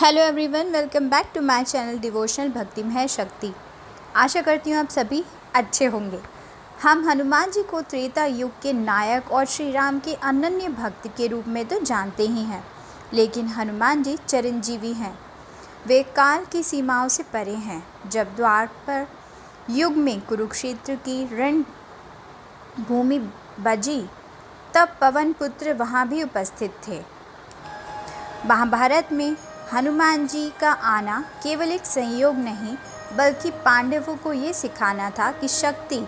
Hello everyone, welcome back to my channel devotional भक्तिमय शक्ति। आशा करती हूँ आप सभी अच्छे होंगे। हम हनुमान जी को त्रेता युग के नायक और श्री राम के अनन्य भक्त के रूप में तो जानते ही हैं, लेकिन हनुमान जी चिरंजीवी हैं। वे काल की सीमाओं से परे हैं। जब द्वापर युग में कुरुक्षेत्र की रण भूमि बजी, तब पवन पुत्र वहाँ भी उपस्थित थे। महाभारत में हनुमान जी का आना केवल एक संयोग नहीं, बल्कि पांडवों को ये सिखाना था कि शक्ति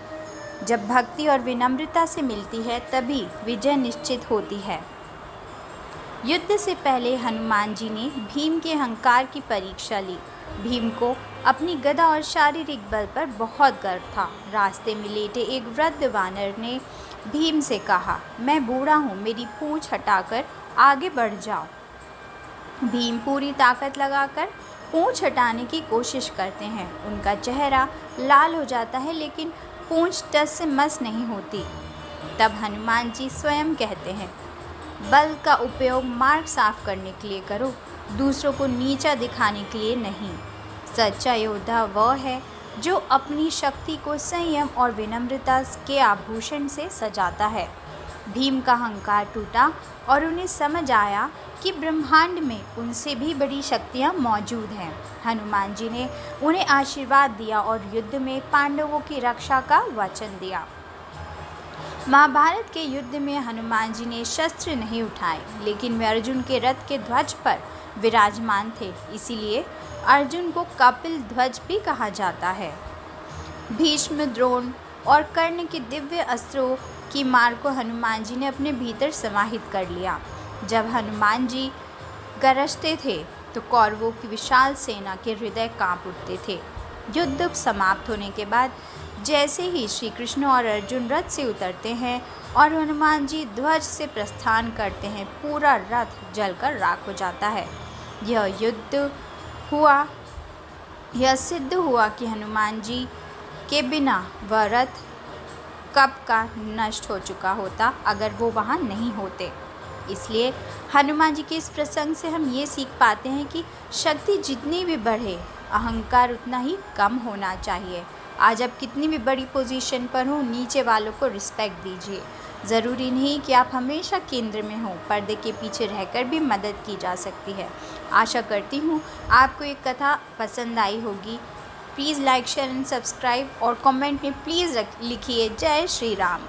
जब भक्ति और विनम्रता से मिलती है तभी विजय निश्चित होती है। युद्ध से पहले हनुमान जी ने भीम के अहंकार की परीक्षा ली। भीम को अपनी गदा और शारीरिक बल पर बहुत गर्व था। रास्ते में लेटे एक वृद्ध वानर ने भीम से कहा, मैं बूढ़ा हूँ, मेरी पूंछ हटाकर आगे बढ़ जाओ। भीम पूरी ताकत लगाकर पूंछ हटाने की कोशिश करते हैं। उनका चेहरा लाल हो जाता है, लेकिन पूंछ टस से मस नहीं होती। तब हनुमान जी स्वयं कहते हैं, बल का उपयोग मार्ग साफ करने के लिए करो, दूसरों को नीचा दिखाने के लिए नहीं। सच्चा योद्धा वह है जो अपनी शक्ति को संयम और विनम्रता के आभूषण से सजाता है। भीम का अहंकार टूटा और उन्हें समझ आया कि ब्रह्मांड में उनसे भी बड़ी शक्तियाँ मौजूद हैं। हनुमान जी ने उन्हें आशीर्वाद दिया और युद्ध में पांडवों की रक्षा का वचन दिया। महाभारत के युद्ध में हनुमान जी ने शस्त्र नहीं उठाए, लेकिन वे अर्जुन के रथ के ध्वज पर विराजमान थे। इसीलिए अर्जुन को कपिल ध्वज भी कहा जाता है। भीष्म, द्रोण और कर्ण के दिव्य अस्त्रों की मार को हनुमान जी ने अपने भीतर समाहित कर लिया। जब हनुमान जी गरजते थे तो कौरवों की विशाल सेना के हृदय कांप उठते थे। युद्ध समाप्त होने के बाद जैसे ही श्री कृष्ण और अर्जुन रथ से उतरते हैं और हनुमान जी ध्वज से प्रस्थान करते हैं, पूरा रथ जलकर राख हो जाता है। यह सिद्ध हुआ कि हनुमान जी के बिना वह रथ कब का नष्ट हो चुका होता अगर वो वहाँ नहीं होते। इसलिए हनुमान जी के इस प्रसंग से हम ये सीख पाते हैं कि शक्ति जितनी भी बढ़े, अहंकार उतना ही कम होना चाहिए। आज आप कितनी भी बड़ी पोजीशन पर हो, नीचे वालों को रिस्पेक्ट दीजिए। ज़रूरी नहीं कि आप हमेशा केंद्र में हो, पर्दे के पीछे रहकर भी मदद की जा सकती है। आशा करती हूँ आपको ये कथा पसंद आई होगी। Please like, share and subscribe और कमेंट में प्लीज़ लिखिए जय श्री राम।